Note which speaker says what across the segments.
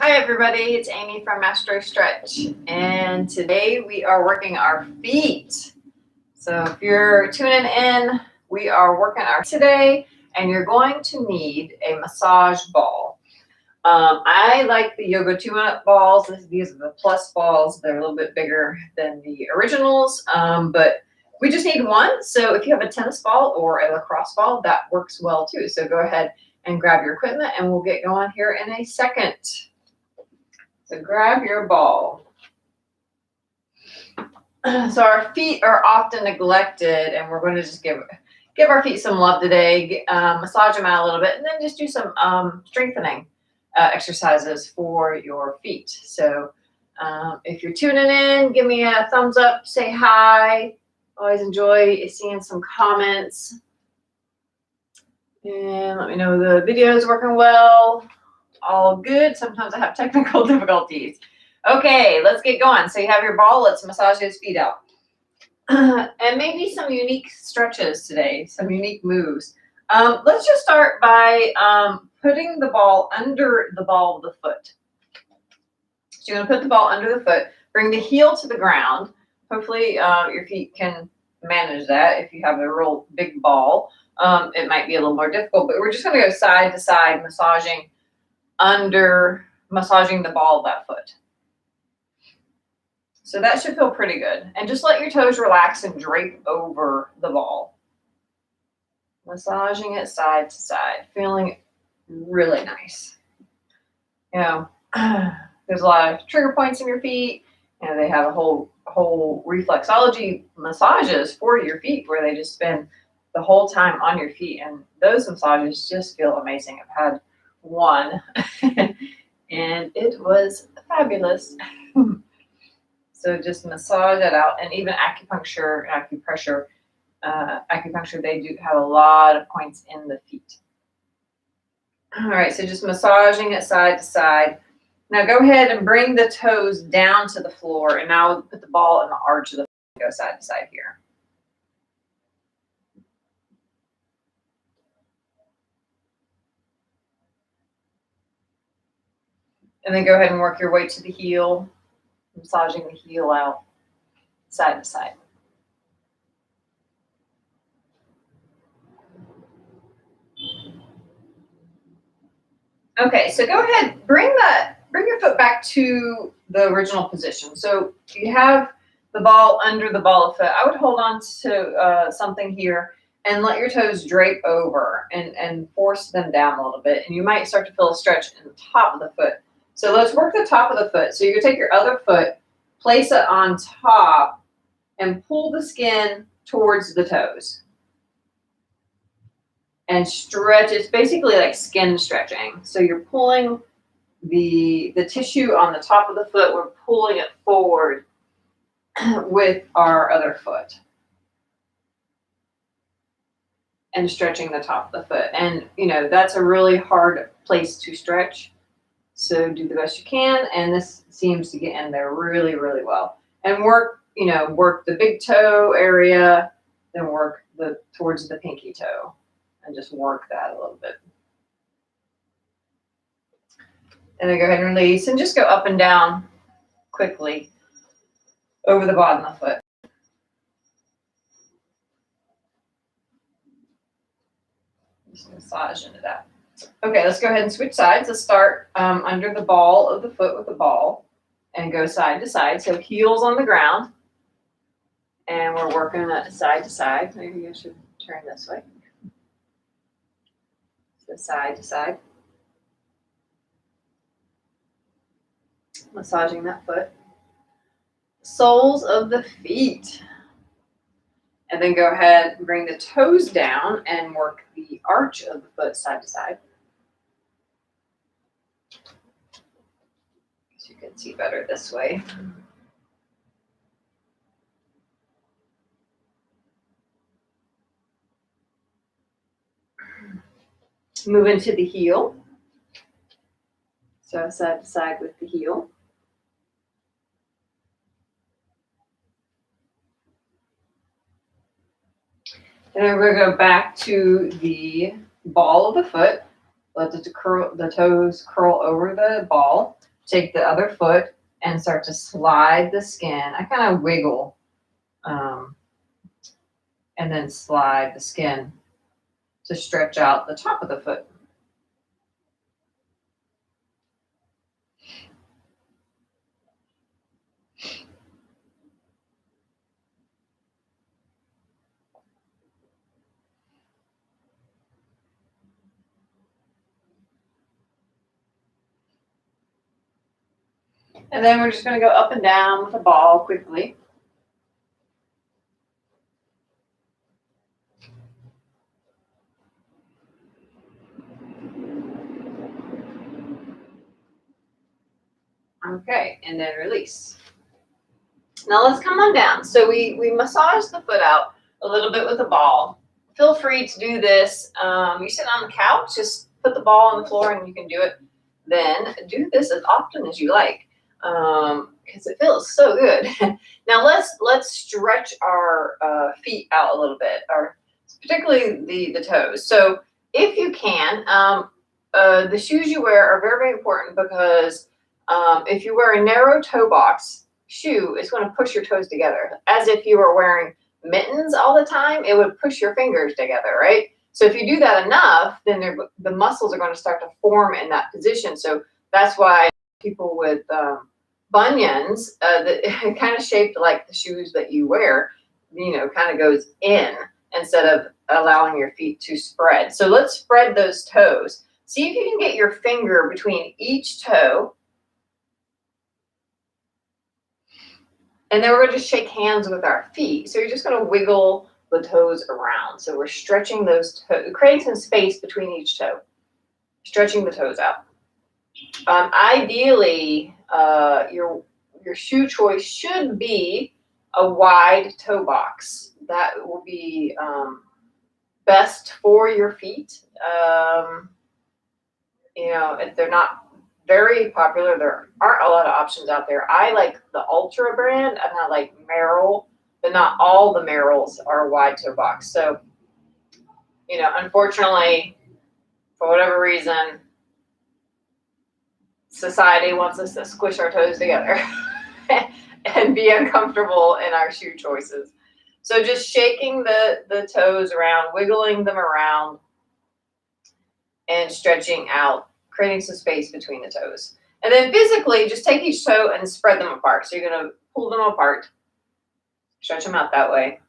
Speaker 1: Hi everybody, it's Amy from Mastro Stretch, and today we are working our feet. So if you're tuning in, we are working our feet today, and you're going to need a massage ball. I like the Yoga 2-minute balls. These are the plus balls. They're a little bit bigger than the originals, but we just need one. So if you have a tennis ball or a lacrosse ball, that works well too. So go ahead and grab your equipment, and we'll get going here in a second. So grab your ball. So our feet are often neglected, and we're going to just give our feet some love today. Massage them out a little bit, and then just do some strengthening exercises for your feet. So if you're tuning in, give me a thumbs up, say hi. Always enjoy seeing some comments. And let me know the video is working well. All good. Sometimes I have technical difficulties. Okay, let's get going. So you have your ball. Let's massage his feet out. And maybe some unique stretches today, some unique moves. Let's just start by putting the ball under the ball of the foot. So you're going to put the ball under the foot, bring the heel to the ground. Hopefully your feet can manage that. If you have a real big ball, it might be a little more difficult, but we're just going to go side to side, massaging the ball of that foot. So that should feel pretty good. And just let your toes relax and drape over the ball. Massaging it side to side, feeling really nice. You know, there's a lot of trigger points in your feet. You know, they have a whole reflexology massages for your feet where they just spend the whole time on your feet. And those massages just feel amazing. I've had one and it was fabulous. So just massage it out, and even acupuncture, they do have a lot of points in the feet. All right, so just massaging it side to side. Now go ahead and bring the toes down to the floor, and now put the ball in the arch of the foot and go side to side here. And then go ahead and work your way to the heel, massaging the heel out side to side. Okay, so go ahead, bring your foot back to the original position. So you have the ball under the ball of foot. I would hold on to something here and let your toes drape over and force them down a little bit. And you might start to feel a stretch in the top of the foot. So let's work the top of the foot. So you're going to take your other foot, place it on top, and pull the skin towards the toes. And stretch. It's basically like skin stretching. So you're pulling the tissue on the top of the foot. We're pulling it forward with our other foot. And stretching the top of the foot. And, you know, that's a really hard place to stretch. So do the best you can, and this seems to get in there really, really well. And work the big toe area, then work towards the pinky toe, and just work that a little bit. And then go ahead and release, and just go up and down quickly over the bottom of the foot. Just massage into that. Okay, let's go ahead and switch sides. Let's start under the ball of the foot with the ball and go side to side. So heels on the ground. And we're working that side to side. Maybe I should turn this way. So side to side. Massaging that foot. Soles of the feet. And then go ahead and bring the toes down and work the arch of the foot side to side. You can see better this way. Move into the heel. So side to side with the heel. And then we're going to go back to the ball of the foot. Let the toes curl over the ball. take the other foot and start to slide the skin. I kind of wiggle and then slide the skin to stretch out the top of the foot. And then we're just going to go up and down with the ball quickly. Okay, and then release. Now let's come on down. So we massage the foot out a little bit with the ball. Feel free to do this. You sit on the couch, just put the ball on the floor and you can do it. Then do this as often as you like because it feels so good. Now let's stretch our feet out a little bit, or particularly the toes. So if you can, the shoes you wear are very, very important because if you wear a narrow toe box shoe, it's going to push your toes together. As if you were wearing mittens all the time, it would push your fingers together, right? So if you do that enough, then the muscles are going to start to form in that position. So that's why people with bunions, that kind of shaped like the shoes that you wear, kind of goes in instead of allowing your feet to spread. So let's spread those toes. See if you can get your finger between each toe. And then we're going to just shake hands with our feet. So you're just going to wiggle the toes around. So we're stretching those toes, creating some space between each toe, stretching the toes out. Ideally, your shoe choice should be a wide toe box. That will be best for your feet. If they're not very popular, there aren't a lot of options out there. I like the Ultra brand and I like Merrell, but not all the Merrells are wide toe box. So, unfortunately, for whatever reason, society wants us to squish our toes together and be uncomfortable in our shoe choices. So just shaking the toes around, wiggling them around, and stretching out, creating some space between the toes. And then physically, just take each toe and spread them apart. So you're going to pull them apart, stretch them out that way.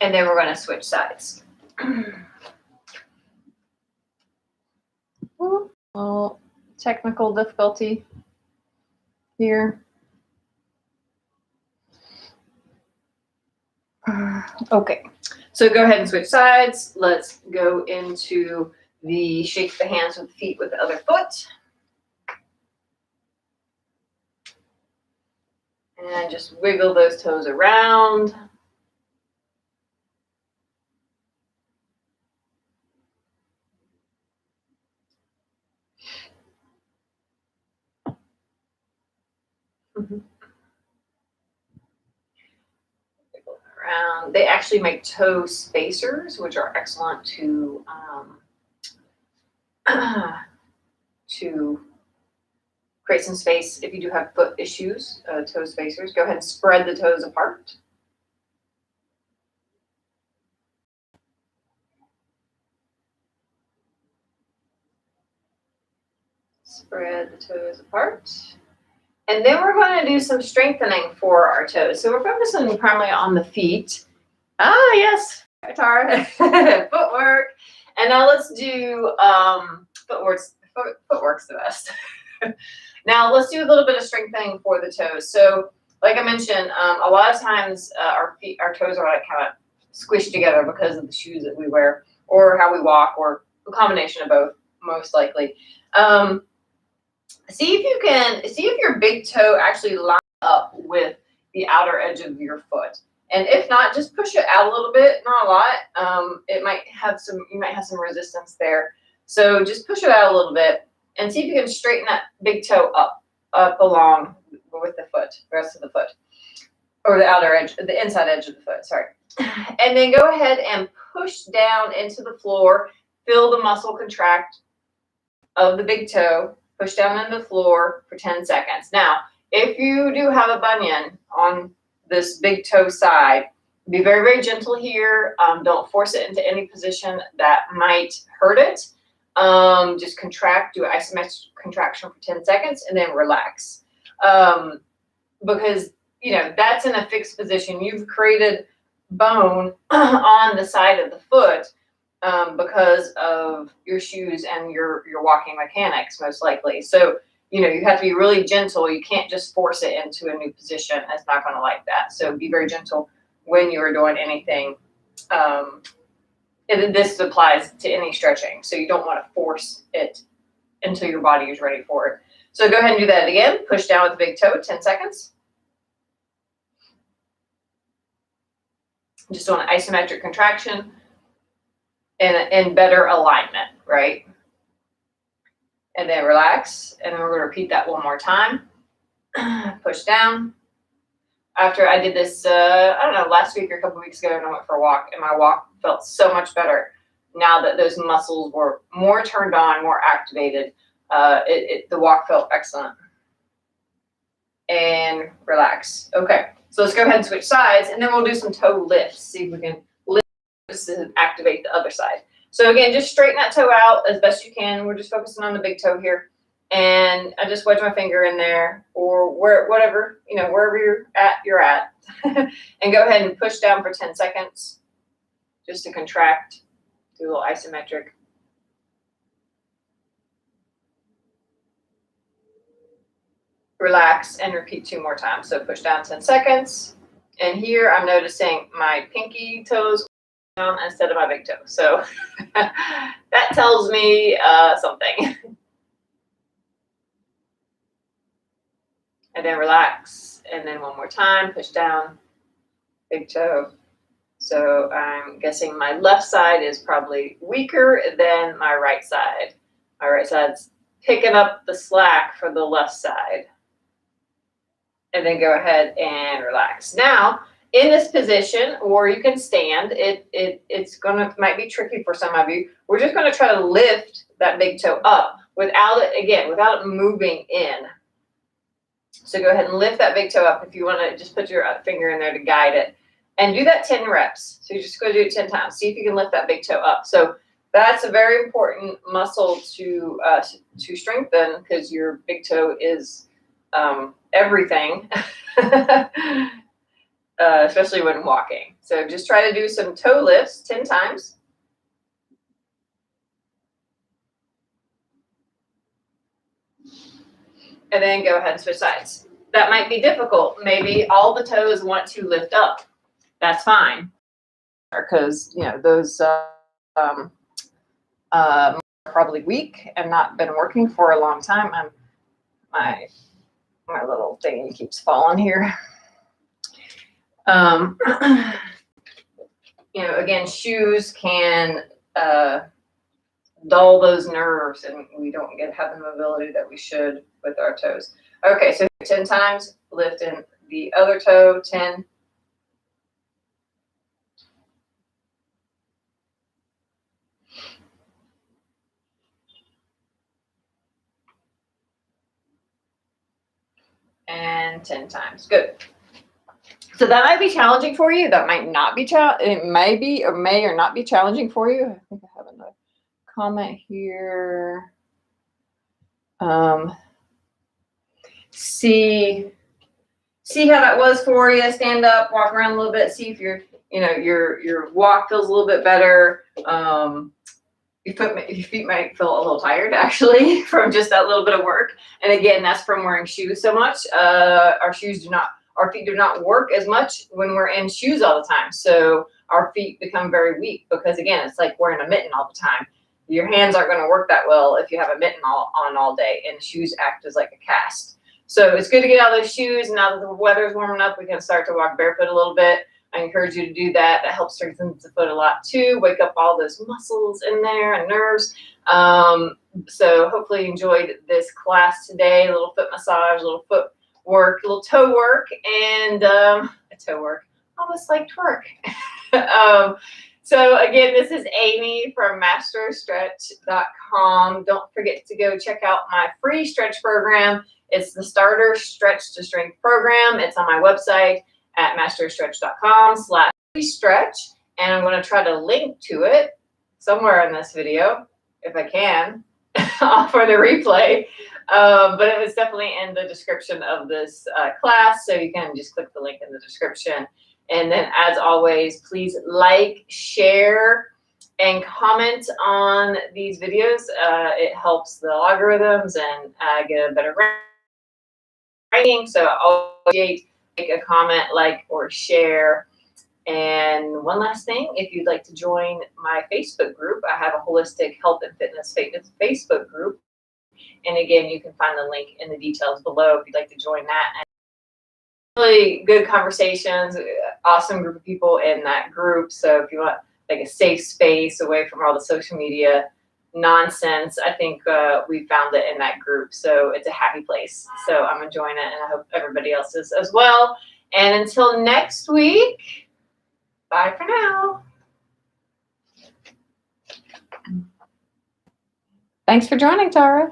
Speaker 1: And then we're going to switch sides. Well, technical difficulty here. Okay, so go ahead and switch sides. Let's go into the shake the hands with the feet with the other foot. And just wiggle those toes around. Around. They actually make toe spacers, which are excellent to create some space if you do have foot issues. Toe spacers. Go ahead and spread the toes apart. Spread the toes apart. And then we're going to do some strengthening for our toes. So we're focusing primarily on the feet. Ah, yes, Tara. Footwork. And now let's do footwork's the best. Now let's do a little bit of strengthening for the toes. So like I mentioned, a lot of times our toes are like kind of squished together because of the shoes that we wear or how we walk, or a combination of both, most likely. See if your big toe actually lines up with the outer edge of your foot. And if not, just push it out a little bit, not a lot. You might have some resistance there. So just push it out a little bit and see if you can straighten that big toe up along with the foot, the rest of the foot, or the outer edge, the inside edge of the foot, sorry. And then go ahead and push down into the floor. Feel the muscle contract of the big toe. Push down into the floor for 10 seconds. Now, if you do have a bunion on this big toe side, be very, very gentle here. Don't force it into any position that might hurt it. Just contract, do an isometric contraction for 10 seconds, and then relax. Because, you know, that's in a fixed position. You've created bone on the side of the foot because of your shoes and your walking mechanics, most likely. So, you know, you have to be really gentle. You can't just force it into a new position. It's not going to like that. So be very gentle when you're doing anything. And this applies to any stretching. So you don't want to force it until your body is ready for it. So go ahead and do that again. Push down with the big toe, 10 seconds. Just doing an isometric contraction and better alignment, right? And then relax. And then we're going to repeat that one more time. Push down. After I did this, I don't know, last week or a couple of weeks ago, and I went for a walk, and my walk felt so much better now that those muscles were more turned on, more activated. The walk felt excellent. And relax. Okay, so let's go ahead and switch sides, and then we'll do some toe lifts. See if we can lift to activate the other side. So again, just straighten that toe out as best you can. We're just focusing on the big toe here. And I just wedge my finger in there, or whatever, you know, wherever you're at. And go ahead and push down for 10 seconds just to contract, do a little isometric. Relax and repeat 2 more times. So push down 10 seconds. And here I'm noticing my pinky toes down instead of my big toe. So that tells me something. And then relax. And then one more time, push down, big toe. So I'm guessing my left side is probably weaker than my right side. My right side's picking up the slack for the left side. And then go ahead and relax. Now, in this position, or you can stand, might be tricky for some of you. We're just gonna try to lift that big toe up without it moving in. So go ahead and lift that big toe up. If you want to just put your finger in there to guide it, and do that 10 reps. So you're just going to do it 10 times. See if you can lift that big toe up. So that's a very important muscle to strengthen, because your big toe is everything, especially when walking. So just try to do some toe lifts 10 times. And then go ahead and switch sides. That might be difficult. Maybe all the toes want to lift up. That's fine, because you know those are probably weak and not been working for a long time. My little thing keeps falling here. You know, again, shoes can dull those nerves, and we don't have the mobility that we should with our toes. Okay, so 10 times, lift in the other toe, 10. And 10 times, good. So that might be challenging for you. That might not be it may be or may or not be challenging for you. I think I have another comment here. See how that was for you. Stand up, walk around a little bit. See if your walk feels a little bit better. Your feet might feel a little tired, actually, from just that little bit of work. And again, that's from wearing shoes so much. Our feet do not work as much when we're in shoes all the time. So our feet become very weak, because again, it's like wearing a mitten all the time. Your hands aren't going to work that well if you have a mitten on all day, and shoes act as like a cast. So it's good to get out of those shoes. Now that the weather's warming up, we can start to walk barefoot a little bit. I encourage you to do that. That helps strengthen the foot a lot too. Wake up all those muscles in there and nerves. So hopefully you enjoyed this class today. A little foot massage, a little foot work, a little toe work, and a toe work, almost like twerk. So again, this is Amy from MastroStretch.com. Don't forget to go check out my free stretch program. It's the Starter Stretch to Strength program. It's on my website at MastroStretch.com/free-stretch. And I'm going to try to link to it somewhere in this video, if I can, for the replay. But it was definitely in the description of this class, so you can just click the link in the description. And then, as always, please like, share, and comment on these videos. It helps the algorithms and get a better ranking. So always make a comment, like, or share. And one last thing, if you'd like to join my Facebook group, I have a holistic health and fitness Facebook group. And again, you can find the link in the details below if you'd like to join that. And really good conversations, awesome group of people in that group. So if you want like a safe space away from all the social media nonsense, I think we found it in that group. So it's a happy place. So I'm enjoying it, and I hope everybody else is as well. And until next week, bye for now. Thanks for joining, Tara.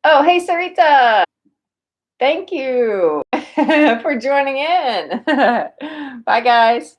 Speaker 1: Oh, hey, Sarita. Thank you for joining in. Bye, guys.